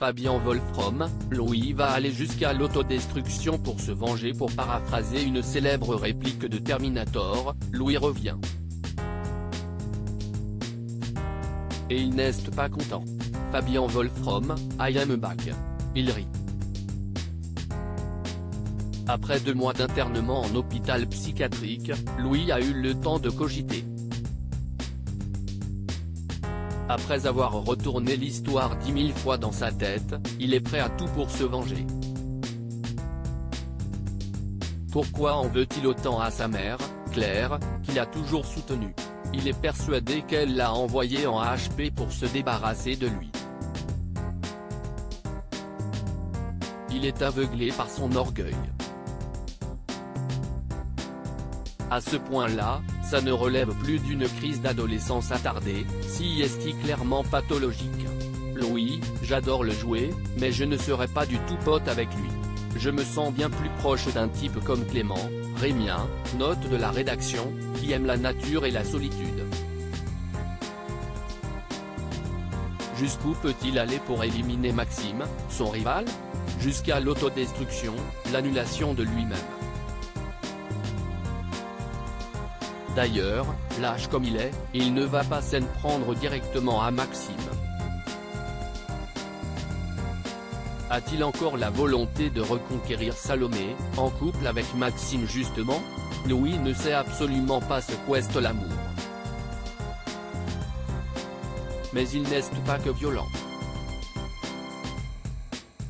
Fabian Wolfrom, Louis va aller jusqu'à l'autodestruction pour se venger. Pour paraphraser une célèbre réplique de Terminator, Louis revient. Et il n'est pas content. Fabian Wolfrom, I am back. Il rit. Après 2 mois d'internement en hôpital psychiatrique, Louis a eu le temps de cogiter. Après avoir retourné l'histoire 10 000 fois dans sa tête, il est prêt à tout pour se venger. Pourquoi en veut-il autant à sa mère, Claire, qu'il a toujours soutenue? Il est persuadé qu'elle l'a envoyé en HP pour se débarrasser de lui. Il est aveuglé par son orgueil. À ce point-là, ça ne relève plus d'une crise d'adolescence attardée, si est clairement pathologique. Louis, j'adore le jouer, mais je ne serai pas du tout pote avec lui. Je me sens bien plus proche d'un type comme Clément, Rémien, note de la rédaction, qui aime la nature et la solitude. Jusqu'où peut-il aller pour éliminer Maxime, son rival? Jusqu'à l'autodestruction, l'annulation de lui-même. D'ailleurs, lâche comme il est, il ne va pas s'en prendre directement à Maxime. A-t-il encore la volonté de reconquérir Salomé, en couple avec Maxime justement? Louis ne sait absolument pas ce qu'est l'amour. Mais il n'est pas que violent.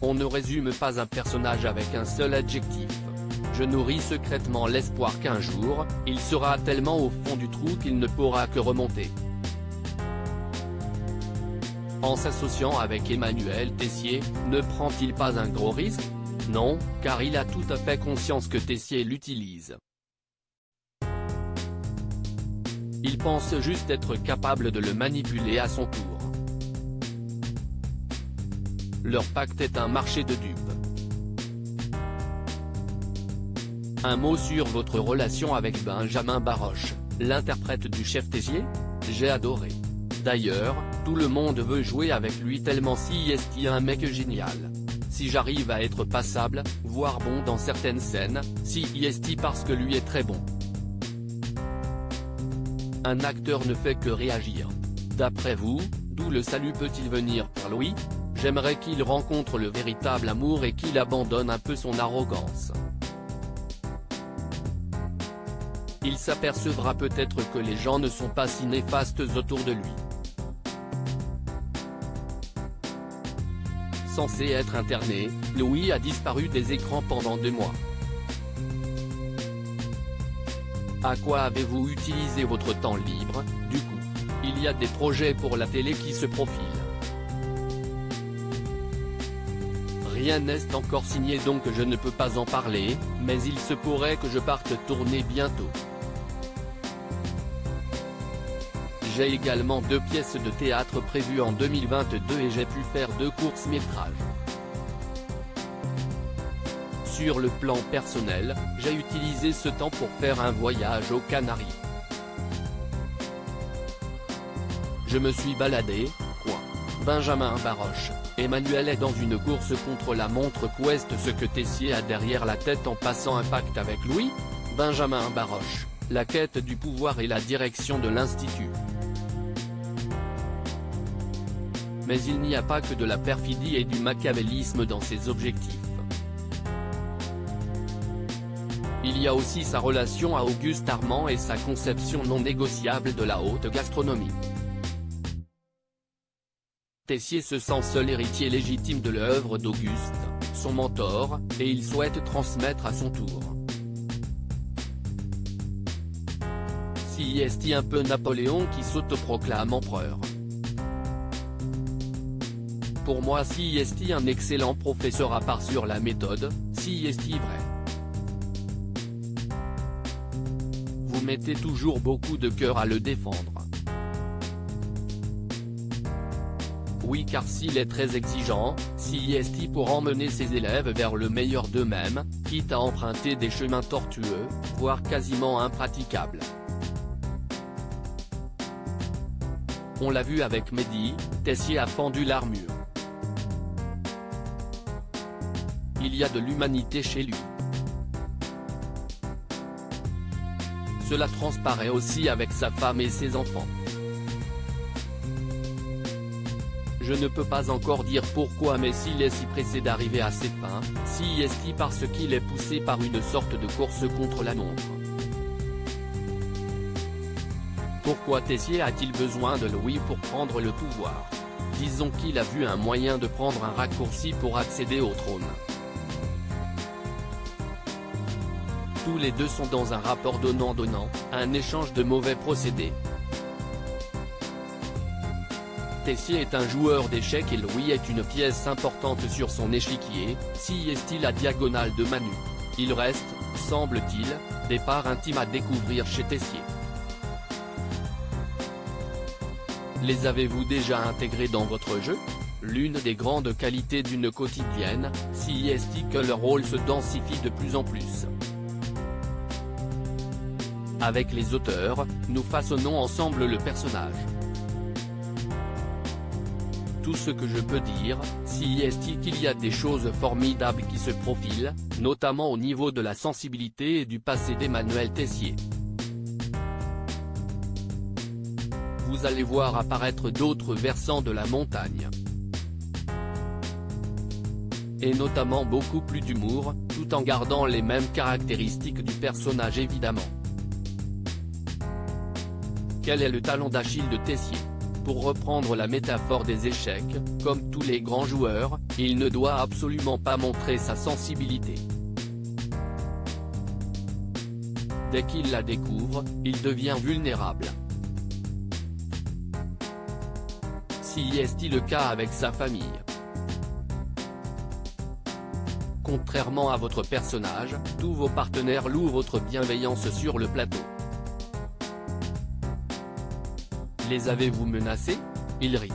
On ne résume pas un personnage avec un seul adjectif. Je nourris secrètement l'espoir qu'un jour, il sera tellement au fond du trou qu'il ne pourra que remonter. En s'associant avec Emmanuel Tessier, ne prend-il pas un gros risque? Non, car il a tout à fait conscience que Tessier l'utilise. Il pense juste être capable de le manipuler à son tour. Leur pacte est un marché de dupes. Un mot sur votre relation avec Benjamin Baroche, l'interprète du chef Tessier? J'ai adoré. D'ailleurs, tout le monde veut jouer avec lui tellement si est un mec génial. Si j'arrive à être passable, voire bon dans certaines scènes, si est parce que lui est très bon. Un acteur ne fait que réagir. D'après vous, d'où le salut peut-il venir par Louis? J'aimerais qu'il rencontre le véritable amour et qu'il abandonne un peu son arrogance. Il s'apercevra peut-être que les gens ne sont pas si néfastes autour de lui. Censé être interné, Louis a disparu des écrans pendant 2 mois. À quoi avez-vous utilisé votre temps libre, du coup? Il y a des projets pour la télé qui se profilent. Rien n'est encore signé donc je ne peux pas en parler, mais il se pourrait que je parte tourner bientôt. J'ai également 2 pièces de théâtre prévues en 2022 et j'ai pu faire 2 courts-métrages. Sur le plan personnel, j'ai utilisé ce temps pour faire un voyage aux Canaries. Je me suis baladé, quoi. Benjamin Baroche, Emmanuel est dans une course contre la montre qu'est ce que Tessier a derrière la tête en passant un pacte avec Louis? Benjamin Baroche, la quête du pouvoir et la direction de l'Institut. Mais il n'y a pas que de la perfidie et du machiavélisme dans ses objectifs. Il y a aussi sa relation à Auguste Armand et sa conception non négociable de la haute gastronomie. Tessier se sent seul héritier légitime de l'œuvre d'Auguste, son mentor, et il souhaite transmettre à son tour. Si est un peu Napoléon qui s'autoproclame empereur. Pour moi si est un excellent professeur à part sur la méthode, si est vrai. Vous mettez toujours beaucoup de cœur à le défendre. Oui car s'il est très exigeant, si est pour emmener ses élèves vers le meilleur d'eux-mêmes, quitte à emprunter des chemins tortueux, voire quasiment impraticables. On l'a vu avec Mehdi, Tessier a fendu l'armure. il y a de l'humanité chez lui. Cela transparaît aussi avec sa femme et ses enfants. Je ne peux pas encore dire pourquoi, mais s'il est si pressé d'arriver à ses fins, si est-il parce qu'il est poussé par une sorte de course contre la montre. Pourquoi Tessier a-t-il besoin de Louis pour prendre le pouvoir? Disons qu'il a vu un moyen de prendre un raccourci pour accéder au trône. Tous les deux sont dans un rapport donnant-donnant, un échange de mauvais procédés. Tessier est un joueur d'échecs et Louis est une pièce importante sur son échiquier, si est-il la diagonale de Manu. Il reste, semble-t-il, des parts intimes à découvrir chez Tessier. Les avez-vous déjà intégrés dans votre jeu? L'une des grandes qualités d'une quotidienne, si est-il que leur rôle se densifie de plus en plus. Avec les auteurs, nous façonnons ensemble le personnage. Tout ce que je peux dire, si est-il qu'il y a des choses formidables qui se profilent, notamment au niveau de la sensibilité et du passé d'Emmanuel Tessier. Vous allez voir apparaître d'autres versants de la montagne. Et notamment beaucoup plus d'humour, tout en gardant les mêmes caractéristiques du personnage évidemment. Quel est le talon d'Achille de Tessier? Pour reprendre la métaphore des échecs, comme tous les grands joueurs, il ne doit absolument pas montrer sa sensibilité. Dès qu'il la découvre, il devient vulnérable. Si est-il le cas avec sa famille? Contrairement à votre personnage, tous vos partenaires louent votre bienveillance sur le plateau. Les avez-vous menacés? Il rit.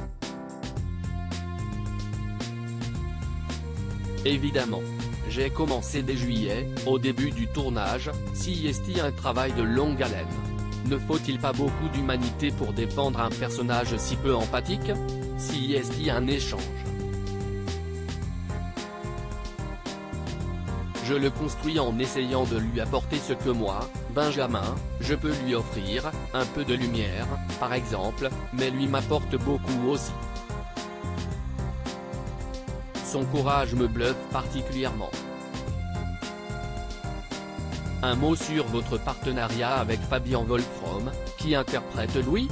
Évidemment. J'ai commencé dès juillet, au début du tournage, si est-il un travail de longue haleine. Ne faut-il pas beaucoup d'humanité pour défendre un personnage si peu empathique? Si est-il un échange? Je le construis en essayant de lui apporter ce que moi, Benjamin, je peux lui offrir, un peu de lumière, par exemple, mais lui m'apporte beaucoup aussi. Son courage me bluffe particulièrement. Un mot sur votre partenariat avec Fabien Wolfram, qui interprète Louis?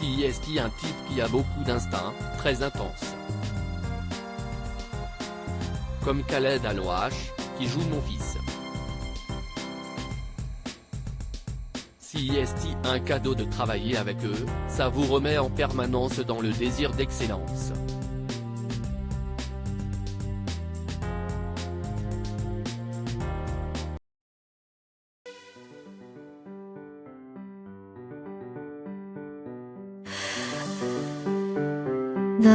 Si est-il un type qui a beaucoup d'instinct, très intense. Comme Khaled Alouache, qui joue mon fils. Si est-il un cadeau de travailler avec eux, ça vous remet en permanence dans le désir d'excellence. The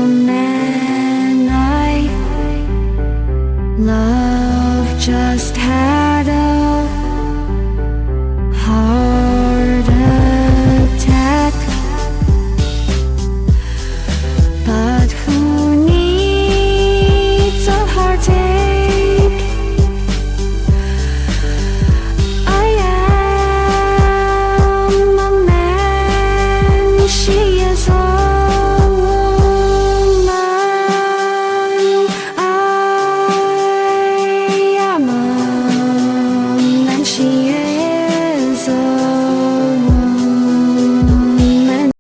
man I love just had a heart